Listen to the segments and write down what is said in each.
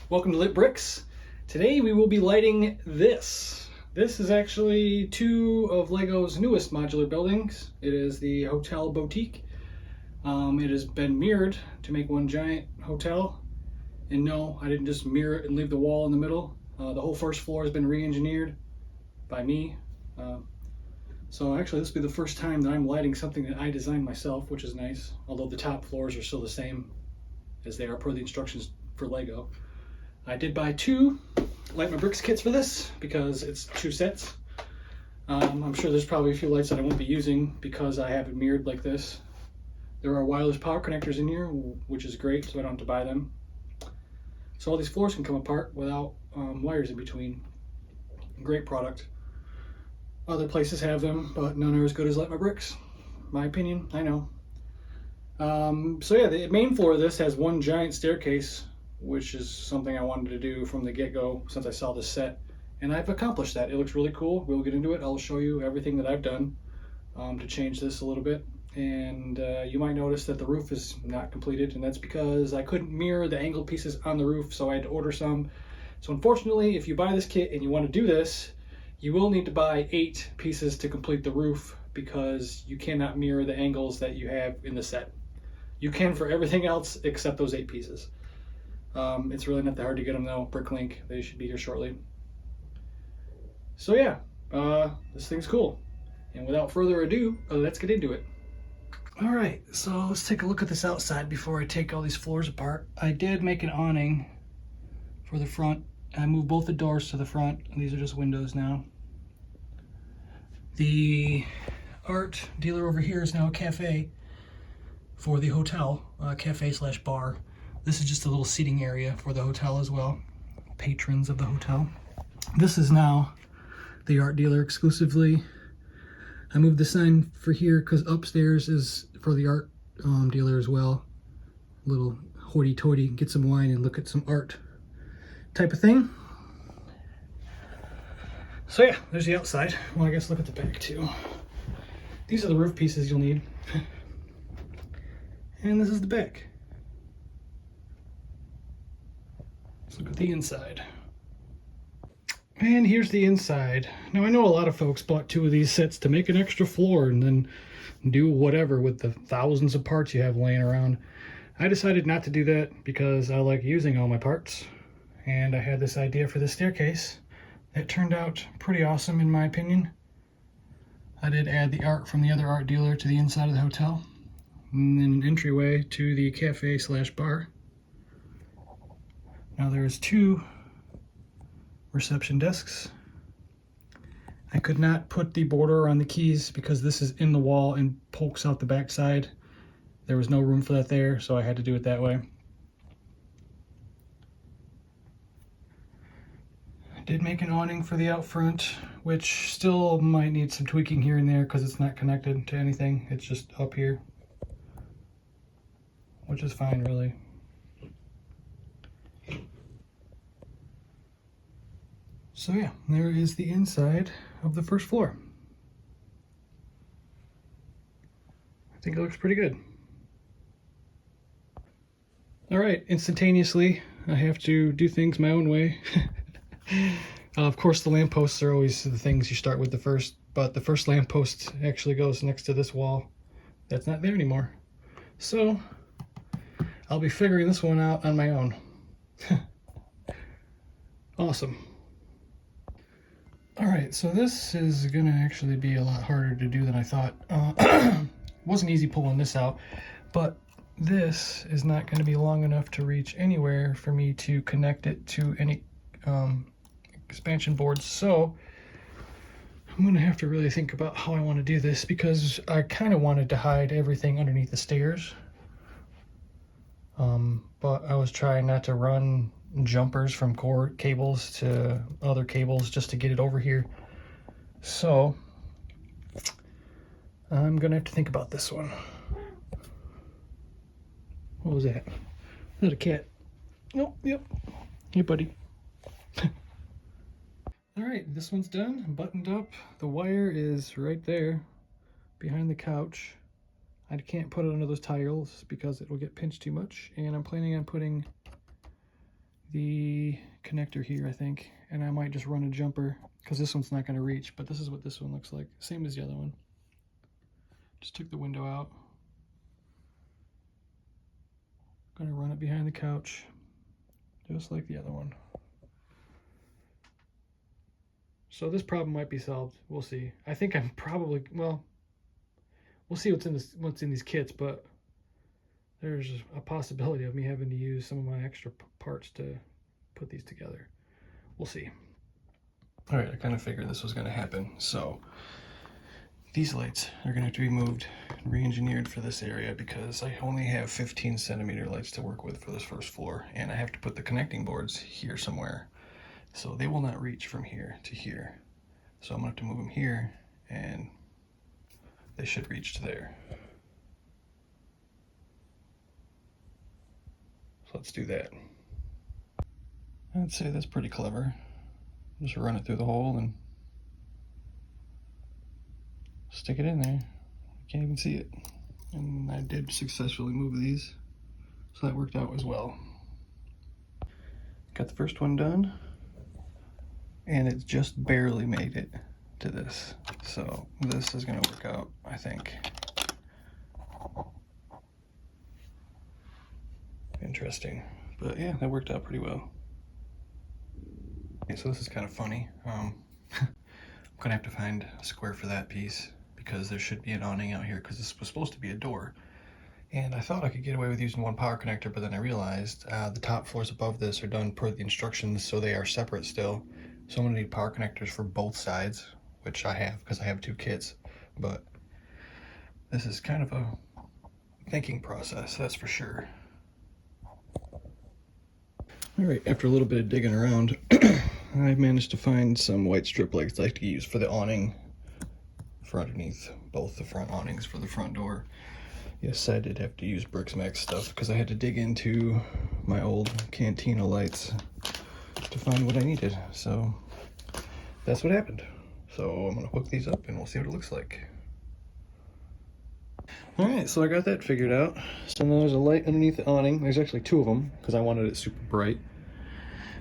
Welcome to Lit Bricks. Today we will be lighting this. This is actually two of LEGO's newest modular buildings. It is the Hotel Boutique. It has been mirrored to make one giant hotel. And no, I didn't just mirror it and leave the wall in the middle. The whole first floor has been re-engineered by me. So actually this will be the first time that I'm lighting something that I designed myself, which is nice. Although the top floors are still the same as they are per the instructions for LEGO. I did buy two Light My Bricks kits for this because it's two sets. I'm sure there's probably a few lights that I won't be using because I have it mirrored like this. There are wireless power connectors in here, which is great, so I don't have to buy them. So all these floors can come apart without wires in between. Great product. Other places have them, but none are as good as Light My Bricks. My opinion, I know. So yeah, the main floor of this has one giant staircase, which is something I wanted to do from the get-go since I saw this set, and I've accomplished that. It looks really cool. We'll get into it. I'll show you everything that I've done to change this a little bit, and you might notice that the roof is not completed, and that's because I couldn't mirror the angled pieces on the roof, so I had to order some. So unfortunately, if you buy this kit and you want to do this, you will need to buy 8 pieces to complete the roof because you cannot mirror the angles that you have in the set. You can for everything else except those 8 pieces. It's really not that hard to get them though. Bricklink, they should be here shortly. So yeah, this thing's cool. And without further ado, let's get into it. All right, so let's take a look at this outside before I take all these floors apart. I did make an awning for the front. I moved both the doors to the front, and these are just windows now. The art dealer over here is now a cafe for the hotel, cafe/bar. This is just a little seating area for the hotel as well, patrons of the hotel. This is now the art dealer exclusively. I moved the sign for here because upstairs is for the art dealer as well. Little hoity-toity, get some wine and look at some art type of thing. So yeah, there's the outside. Well, I guess look at the back too. These are the roof pieces you'll need. And this is the back. Let's look at the inside. And here's the inside. Now I know a lot of folks bought 2 of these sets to make an extra floor and then do whatever with the thousands of parts you have laying around. I decided not to do that because I like using all my parts. And I had this idea for the staircase that turned out pretty awesome in my opinion. I did add the art from the other art dealer to the inside of the hotel. And then an entryway to the cafe/bar. Now there's 2 reception desks. I could not put the border on the keys because this is in the wall and pokes out the back side. There was no room for that there, so I had to do it that way. I did make an awning for the out front, which still might need some tweaking here and there because it's not connected to anything. It's just up here, which is fine really. So yeah, there is the inside of the first floor. I think it looks pretty good. All right, instantaneously, I have to do things my own way. Of course, the lampposts are always the things you start with the first, but the first lamppost actually goes next to this wall. That's not there anymore. So, I'll be figuring this one out on my own. Awesome. All right, so this is gonna actually be a lot harder to do than I thought. It wasn't easy pulling this out, but this is not gonna be long enough to reach anywhere for me to connect it to any expansion boards. So I'm gonna have to really think about how I wanna do this because I kind of wanted to hide everything underneath the stairs. But I was trying not to run jumpers from cord cables to other cables just to get it over here. So I'm gonna have to think about this one. What was that? Not a cat. Oh, yep. Hey, buddy. All right, this one's done, buttoned up. The wire is right there behind the couch. I can't put it under those tiles because it will get pinched too much, and I'm planning on putting the connector here, I think, and I might just run a jumper because this one's not going to reach, but this is what this one looks like. Same as the other one. Just took the window out. Gonna run it behind the couch, just like the other one. So this problem might be solved. We'll see. I think I'm probably, well, we'll see what's in these kits, but there's a possibility of me having to use some of my extra parts to put these together. We'll see. All right, I kind of figured this was going to happen. So these lights are going to have to be moved and re-engineered for this area because I only have 15 centimeter lights to work with for this first floor, and I have to put the connecting boards here somewhere. So they will not reach from here to here. So I'm going to have to move them here, and they should reach to there. So let's do that. I'd say that's pretty clever. Just run it through the hole and stick it in there. You can't even see it. And I did successfully move these, so that worked out as well. Got the first one done, and it just barely made it to this. So this is gonna work out, I think. Interesting, but yeah, that worked out pretty well. Okay, so this is kind of funny. I'm gonna have to find a square for that piece because there should be an awning out here because this was supposed to be a door. And I thought I could get away with using one power connector, but then I realized the top floors above this are done per the instructions, so they are separate still. So I'm gonna need power connectors for both sides, which I have because I have 2 kits. But this is kind of a thinking process, that's for sure. All right, after a little bit of digging around, I managed to find some white strip lights I like to use for the awning for underneath both the front awnings for the front door. Yes, I did have to use Brixmax stuff because I had to dig into my old Cantina lights to find what I needed. So that's what happened. So I'm gonna hook these up and we'll see what it looks like. All right, so I got that figured out. So now there's a light underneath the awning. There's actually 2 of them because I wanted it super bright.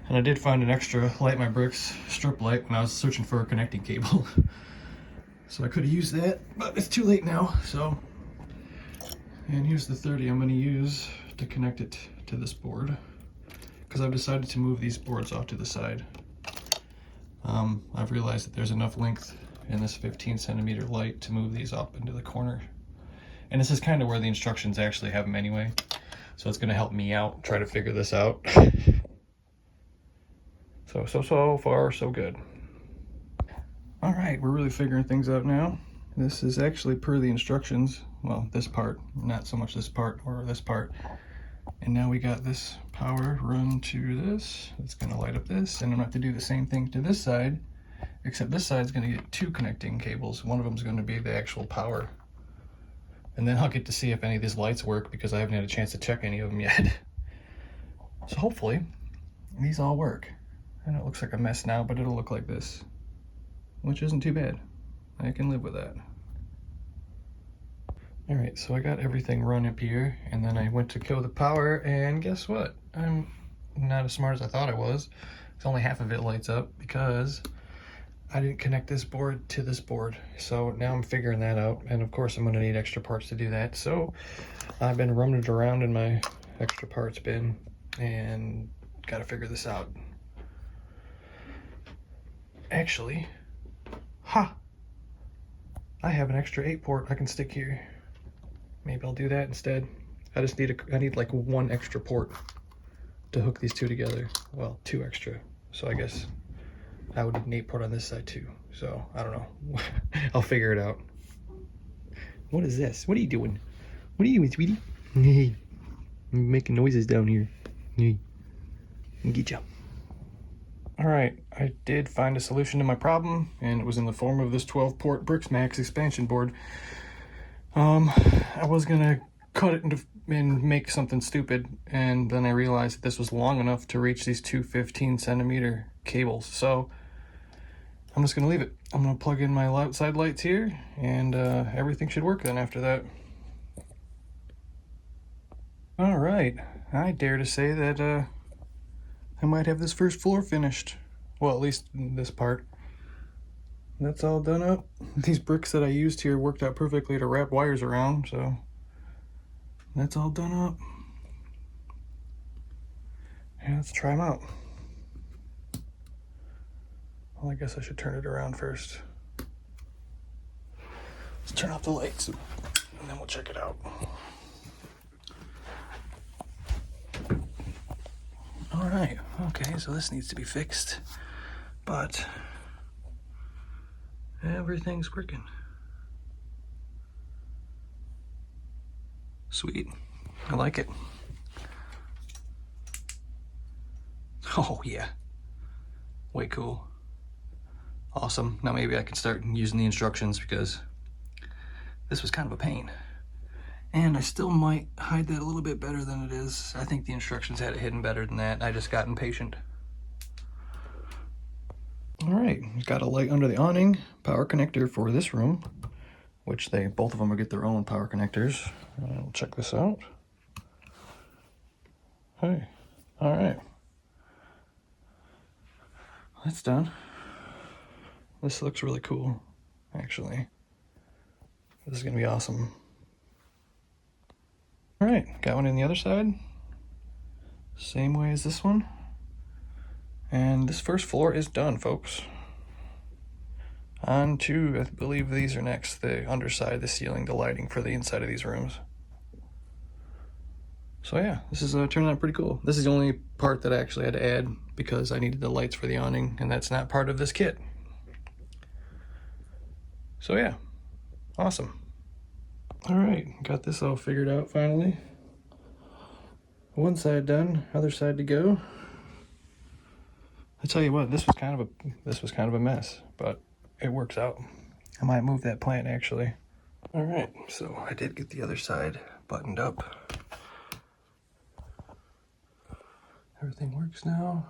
And I did find an extra Light My Bricks strip light when I was searching for a connecting cable. So I could have used that, but it's too late now, so. And here's the 30 I'm gonna use to connect it to this board because I've decided to move these boards off to the side. I've realized that there's enough length in this 15 centimeter light to move these up into the corner. And this is kind of where the instructions actually have them anyway. So it's gonna help me out, try to figure this out. So far, so good. All right, we're really figuring things out now. This is actually per the instructions. Well, this part, not so much this part or this part. And now we got this power run to this. It's gonna light up this, and I'm gonna have to do the same thing to this side, except this side's gonna get 2 connecting cables. One of them's gonna be the actual power. And then I'll get to see if any of these lights work because I haven't had a chance to check any of them yet. So hopefully these all work. And it looks like a mess now, but it'll look like this, which isn't too bad. I can live with that. All right, so I got everything run up here, and then I went to kill the power, and guess what? I'm not as smart as I thought I was. It's only half of it lights up because I didn't connect this board to this board. So now I'm figuring that out, and of course I'm gonna need extra parts to do that. So I've been rummaging around in my extra parts bin and gotta figure this out. Actually, I have an extra 8-port I can stick here. Maybe I'll do that instead. I need like 1 extra port to hook these 2 together. Well, 2 extra. So I guess I would need an 8-port on this side too. So I don't know. I'll figure it out. What is this? What are you doing? What are you doing, sweetie? Hey, I'm making noises down here. Hey, get you. All right, I did find a solution to my problem, and it was in the form of this 12-port Brixmax expansion board. I was gonna cut it and make something stupid, and then I realized that this was long enough to reach these 2 15 centimeter cables. So I'm just gonna leave it. I'm gonna plug in my outside lights here, and everything should work then after that. All right, I dare to say that I might have this first floor finished. Well, at least this part. That's all done up. These bricks that I used here worked out perfectly to wrap wires around, so that's all done up. Yeah, let's try them out. Well, I guess I should turn it around first. Let's turn off the lights and then we'll check it out. All right, okay, so this needs to be fixed, but everything's working. Sweet, I like it. Oh yeah, way cool. Awesome, now maybe I can start using the instructions because this was kind of a pain. And I still might hide that a little bit better than it is. I think the instructions had it hidden better than that. I just got impatient. All right, got a light under the awning, power connector for this room, which both of them will get their own power connectors. We'll check this out. Hey, all right. That's done. This looks really cool, actually. This is gonna be awesome. All right, got one in the other side. Same way as this one. And this first floor is done, folks. On to, I believe these are next, the underside, the ceiling, the lighting for the inside of these rooms. So yeah, this is turning out pretty cool. This is the only part that I actually had to add because I needed the lights for the awning, and that's not part of this kit. So yeah, awesome. All right, got this all figured out finally. One side done, other side to go. I tell you what, this was kind of a mess, but it works out. I might move that plant actually. All right, so I did get the other side buttoned up. Everything works now.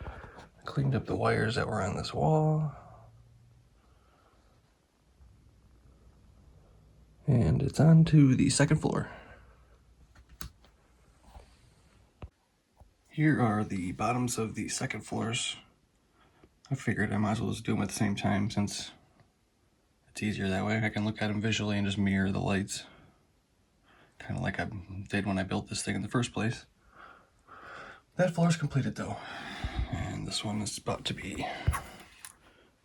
I cleaned up the wires that were on this wall. And it's on to the second floor. Here are the bottoms of the second floors. I figured I might as well just do them at the same time since it's easier that way. I can look at them visually and just mirror the lights. Kind of like I did when I built this thing in the first place. That floor is completed though. And this one is about to be,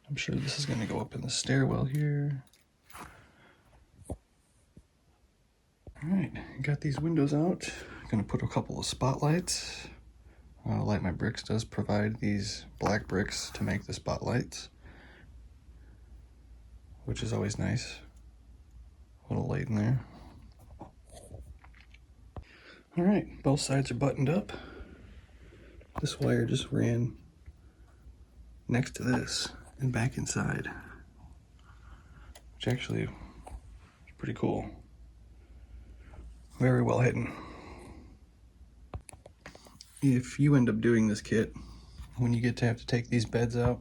I'm sure this is gonna go up in the stairwell here. All right, got these windows out. I'm gonna put a couple of spotlights. Light My Bricks does provide these black bricks to make the spotlights, which is always nice. A little light in there. All right, both sides are buttoned up. This wire just ran next to this and back inside, which actually is pretty cool. Very well hidden. If you end up doing this kit, when you get to have to take these beds out,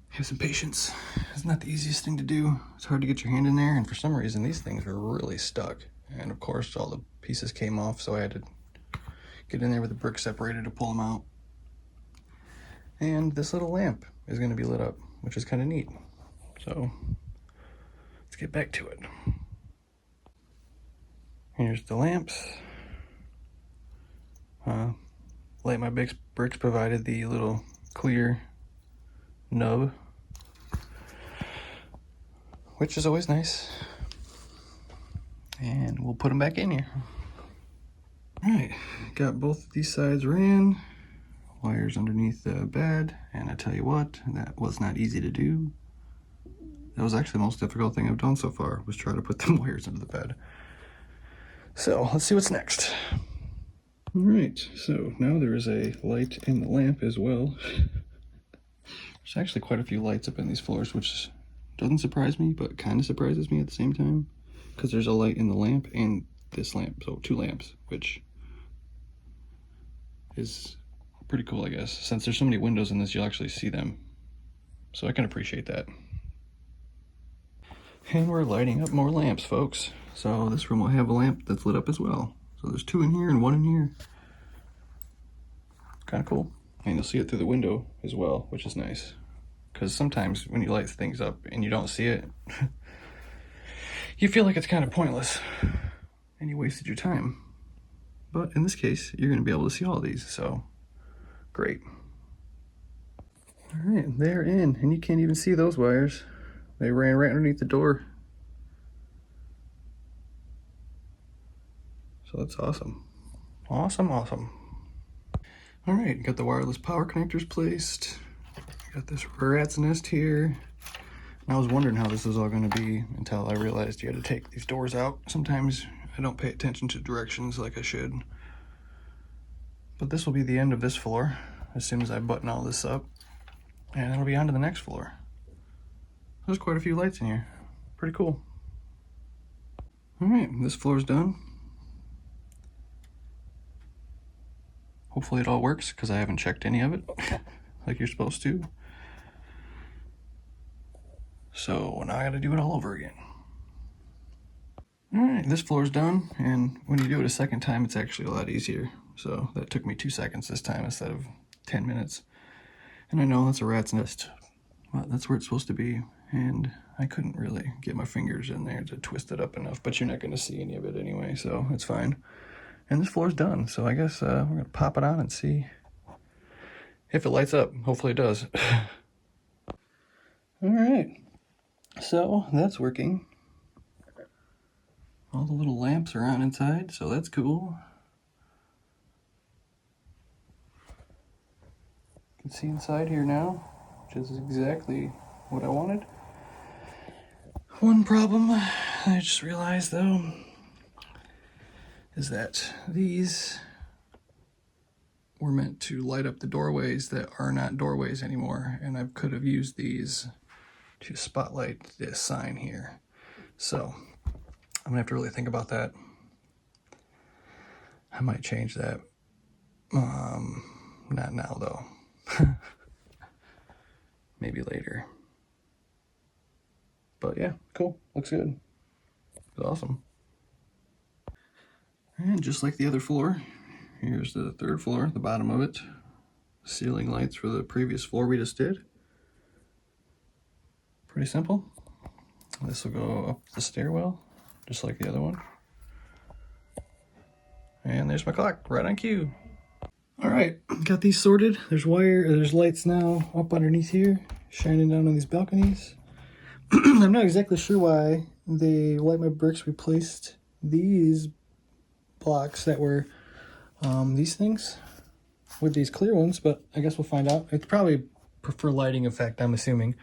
have some patience. It's not the easiest thing to do. It's hard to get your hand in there, and for some reason these things were really stuck. And of course all the pieces came off, so I had to get in there with a brick separator to pull them out. And this little lamp is going to be lit up, which is kind of neat. So let's get back to it. Here's the lamps. Light My Bricks provided the little clear nub, which is always nice. And we'll put them back in here. All right, got both of these sides ran. Wires underneath the bed, and I tell you what, that was not easy to do. That was actually the most difficult thing I've done so far, was try to put them wires under the bed. So let's see what's next. All right, so now there is a light in the lamp as well. There's actually quite a few lights up in these floors, which doesn't surprise me, but kind of surprises me at the same time, because there's a light in the lamp and this lamp, so 2 lamps, which is pretty cool, I guess. Since there's so many windows in this, you'll actually see them. So I can appreciate that. And we're lighting up more lamps, folks. So this room will have a lamp that's lit up as well. So there's 2 in here and 1 in here. kind of cool. And you'll see it through the window as well, which is nice. Because sometimes when you light things up and you don't see it, you feel like it's kind of pointless and you wasted your time. But in this case, you're going to be able to see all these, so great. All right, they're in, and you can't even see those wires. They ran right underneath the door. So that's awesome. Awesome, awesome. All right, got the wireless power connectors placed. Got this rat's nest here. I was wondering how this was all going to be until I realized you had to take these doors out. Sometimes I don't pay attention to directions like I should. But this will be the end of this floor as soon as I button all this up. And it'll be on to the next floor. There's quite a few lights in here. Pretty cool. All right, this floor's done. Hopefully it all works because I haven't checked any of it like you're supposed to. So now I gotta do it all over again. All right, this floor's done, and when you do it a second time, it's actually a lot easier. So that took me 2 seconds this time instead of 10 minutes. And I know that's a rat's nest, but that's where it's supposed to be. And I couldn't really get my fingers in there to twist it up enough, but you're not gonna see any of it anyway, so it's fine. And this floor's done, so I guess we're gonna pop it on and see if it lights up. Hopefully it does. All right, so that's working. All the little lamps are on inside, so that's cool. You can see inside here now, which is exactly what I wanted. One problem I just realized though is that these were meant to light up the doorways that are not doorways anymore, and I could have used these to spotlight this sign here. So I'm gonna have to really think about that. I might change that. Not now though. Maybe later. But yeah, cool. Looks good. It's awesome. And just like the other floor, here's the third floor, the bottom of it. Ceiling lights for the previous floor we just did. Pretty simple. This will go up the stairwell, just like the other one. And there's my clock, right on cue. All right, got these sorted. There's lights now up underneath here, shining down on these balconies. I'm not exactly sure why they, like my bricks, replaced these blocks that were these things with these clear ones, but I guess we'll find out. It's probably for lighting effect, I'm assuming.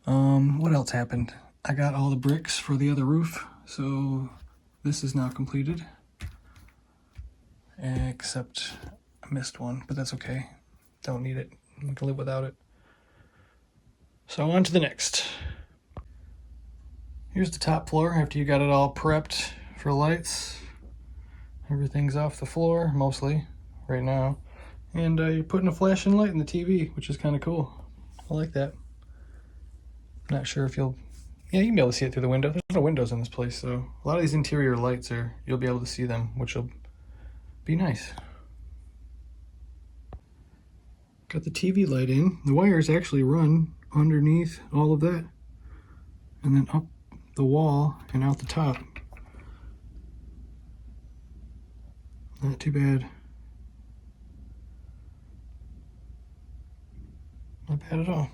What else happened? I got all the bricks for the other roof, so this is now completed. Except I missed one, but that's okay. Don't need it. I can live without it. So on to the next. Here's the top floor after you got it all prepped for lights. Everything's off the floor, mostly, right now. And you're putting a flashing light in the TV, which is kind of cool. I like that. Not sure if you'll... Yeah, you can be able to see it through the window. There's no windows in this place, so a lot of these interior lights you'll be able to see them, which will be nice. Got the TV light in. The wires actually run underneath all of that, and then up the wall and out the top. Not too bad. Not bad at all.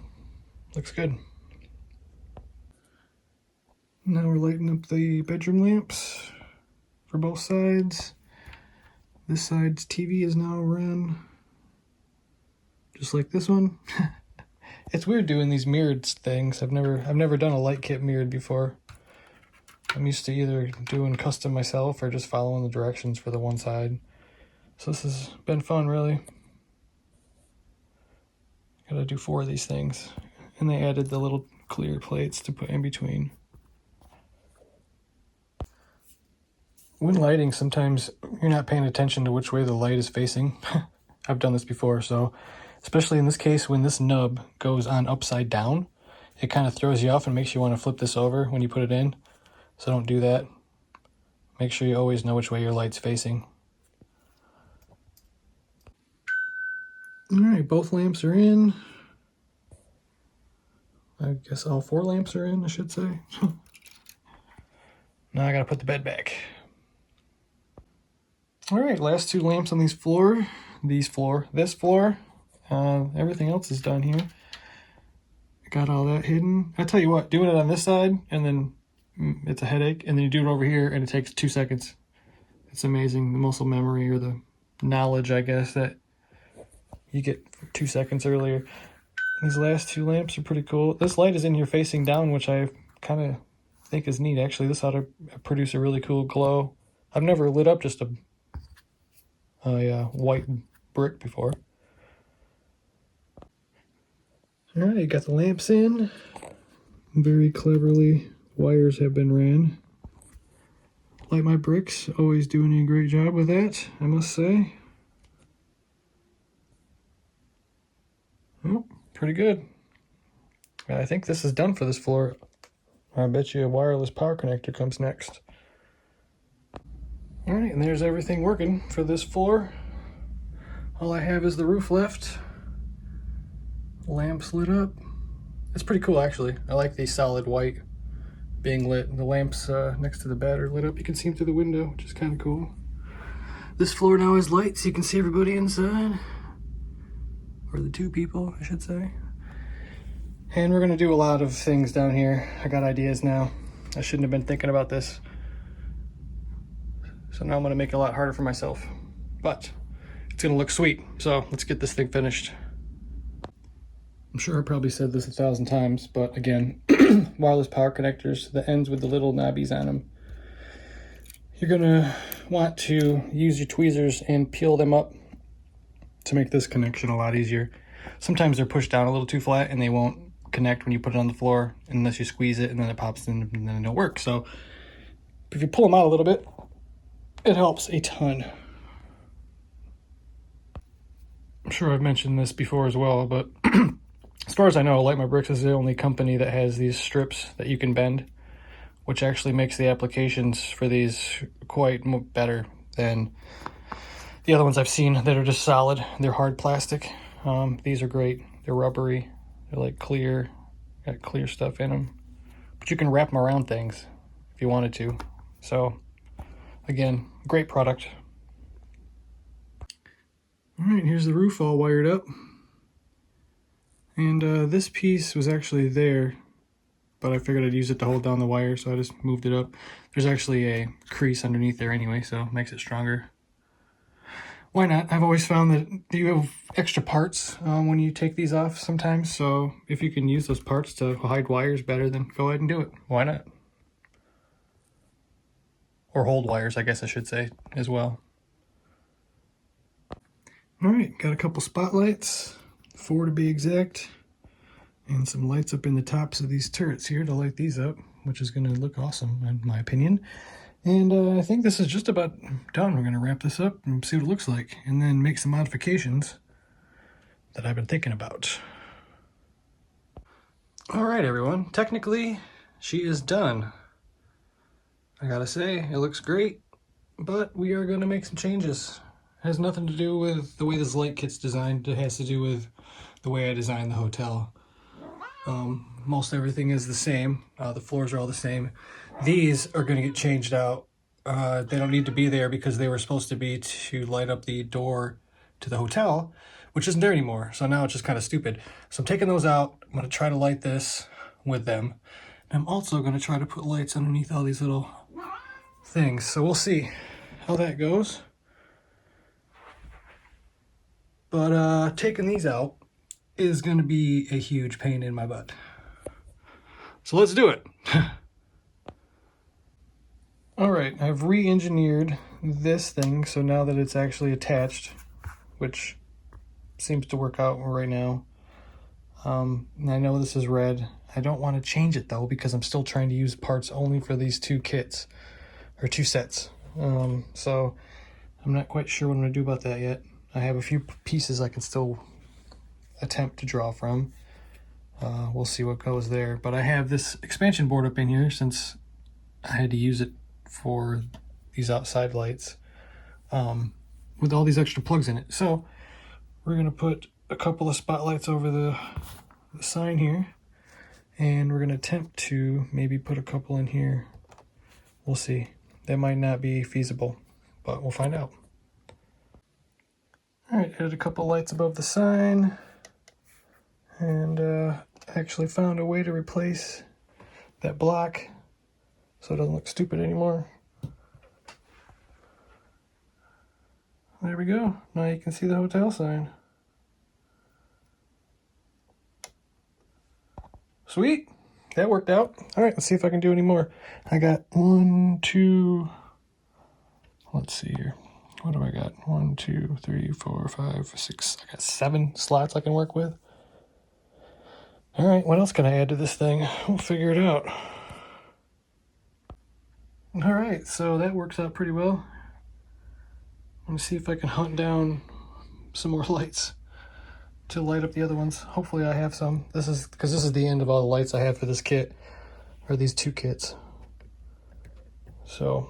Looks good. Now we're lighting up the bedroom lamps for both sides. This side's TV is now run just like this one. It's weird doing these mirrored things. I've never done a light kit mirrored before. I'm used to either doing custom myself or just following the directions for the one side. So this has been fun, really. Gotta do 4 of these things. And they added the little clear plates to put in between. When lighting, sometimes you're not paying attention to which way the light is facing. I've done this before, so especially in this case, when this nub goes on upside down, it kind of throws you off and makes you want to flip this over when you put it in. So don't do that. Make sure you always know which way your light's facing. All right, both lamps are in. I guess all 4 lamps are in, I should say. Now I gotta put the bed back. All right, last 2 lamps on this floor. Everything else is done here. Got all that hidden. I tell you what, doing it on this side and then it's a headache, and then you do it over here and it takes 2 seconds. It's amazing, the muscle memory or the knowledge, I guess, that you get 2 seconds earlier. These last 2 lamps are pretty cool. This light is in here facing down, which I kind of think is neat, actually. This ought to produce a really cool glow. I've never lit up just a white brick before. All right, got the lamps in. Very cleverly, wires have been ran. Light My Bricks, always doing a great job with that, I must say. Oh, pretty good. I think this is done for this floor. I bet you a wireless power connector comes next. All right, and there's everything working for this floor. All I have is the roof left. Lamps lit up. It's pretty cool, actually. I like the solid white being lit. The lamps next to the bed are lit up. You can see them through the window, which is kind of cool. This floor now has lights. You can see everybody inside. Or the 2 people, I should say. And we're gonna do a lot of things down here. I got ideas now. I shouldn't have been thinking about this. So now I'm gonna make it a lot harder for myself. But it's gonna look sweet. So let's get this thing finished. I'm sure I probably said this 1,000 times, but again, wireless power connectors, the ends with the little knobbies on them. You're gonna want to use your tweezers and peel them up to make this connection a lot easier. Sometimes they're pushed down a little too flat and they won't connect when you put it on the floor unless you squeeze it, and then it pops in and then it don't work. So if you pull them out a little bit, it helps a ton. I'm sure I've mentioned this before as well, but as far as I know, Light My Bricks is the only company that has these strips that you can bend, which actually makes the applications for these quite better than the other ones I've seen that are just solid. They're hard plastic. These are great. They're rubbery. They're like clear, got clear stuff in them. But you can wrap them around things if you wanted to. So, again, great product. All right, here's the roof all wired up. And this piece was actually there, but I figured I'd use it to hold down the wire, so I just moved it up. There's actually a crease underneath there anyway, so it makes it stronger. Why not? I've always found that you have extra parts when you take these off sometimes, so if you can use those parts to hide wires better, then go ahead and do it. Why not? Or hold wires, I guess I should say, as well. All right, got a couple spotlights, 4 to be exact, and some lights up in the tops of these turrets here to light these up, which is going to look awesome in my opinion. And I think this is just about done. We're going to wrap this up and see what it looks like, and then make some modifications that I've been thinking about. All right, everyone. Technically, she is done. I gotta say, it looks great, but we are going to make some changes. It has nothing to do with the way this light kit's designed. It has to do with the way I designed the hotel. Most everything is the same. The floors are all the same. These are going to get changed out. They don't need to be there because they were supposed to be to light up the door to the hotel, which isn't there anymore. So now it's just kind of stupid. So I'm taking those out. I'm going to try to light this with them. And I'm also going to try to put lights underneath all these little things. So we'll see how that goes. But taking these out is going to be a huge pain in my butt. So let's do it. All right, I've re-engineered this thing so now that it's actually attached, which seems to work out right now. And I know this is red. I don't want to change it though because I'm still trying to use parts only for these 2 kits, or 2 sets. So I'm not quite sure what I'm going to do about that yet. I have a few pieces I can still attempt to draw from. We'll see what goes there. But I have this expansion board up in here since I had to use it for these outside lights with all these extra plugs in it. So we're going to put a couple of spotlights over the sign here, and we're going to attempt to maybe put a couple in here. We'll see. That might not be feasible, but we'll find out. All right, added a couple lights above the sign, and actually found a way to replace that block so it doesn't look stupid anymore. There we go. Now you can see the hotel sign. Sweet. That worked out. All right, let's see if I can do any more. I got 1, 2, let's see here. What do I got? 1, 2, 3, 4, 5, 6. I got 7 slots I can work with. All right, what else can I add to this thing? We'll figure it out. All right, so that works out pretty well. Let me see if I can hunt down some more lights to light up the other ones. Hopefully I have some. This is because this is the end of all the lights I have for this kit, or these 2 kits. So,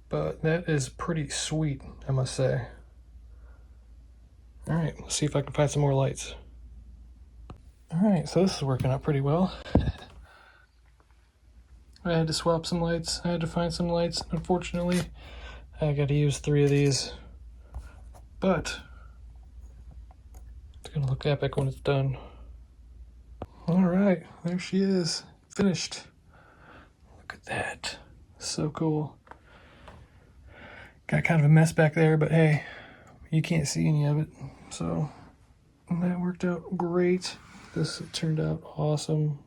but that is pretty sweet, I must say. All right, let's see if I can find some more lights. All right, so this is working out pretty well. I had to swap some lights. I had to find some lights. Unfortunately, I got to use 3 of these, but it's gonna look epic when it's done. All right, there she is, finished. Look at that, so cool. Got kind of a mess back there, but hey, you can't see any of it. So that worked out great. This turned out awesome.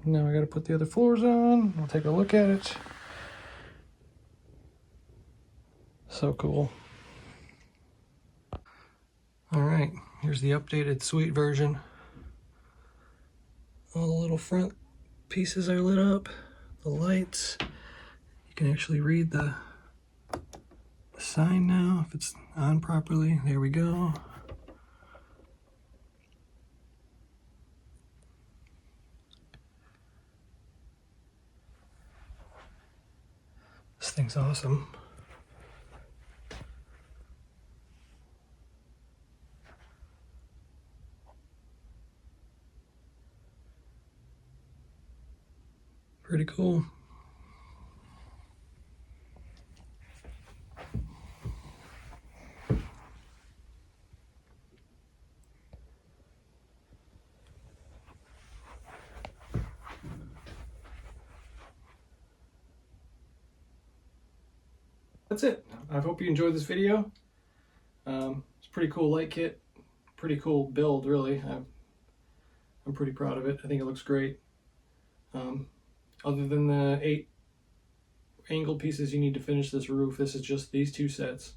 Now I got to put the other floors on. We'll take a look at it. So cool. All right, here's the updated sweet version. All the little front pieces are lit up. The lights. You can actually read the sign now if it's on properly. There we go. This thing's awesome. Pretty cool. That's it. I hope you enjoyed this video. It's a pretty cool light kit. Pretty cool build, really. I'm pretty proud of it. I think it looks great. Other than the 8 angle pieces you need to finish this roof, this is just these 2 sets.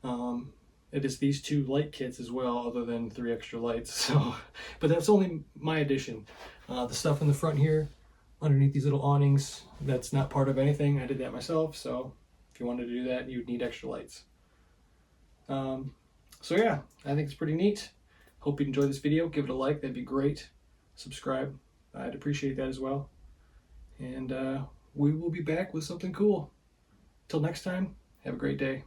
It is these 2 light kits as well, other than 3 extra lights. So, but that's only my addition. The stuff in the front here, underneath these little awnings, that's not part of anything. I did that myself, so if you wanted to do that, you'd need extra lights. So yeah, I think it's pretty neat. Hope you enjoyed this video. Give it a like, that'd be great. Subscribe, I'd appreciate that as well. And we will be back with something cool. Till next time, have a great day.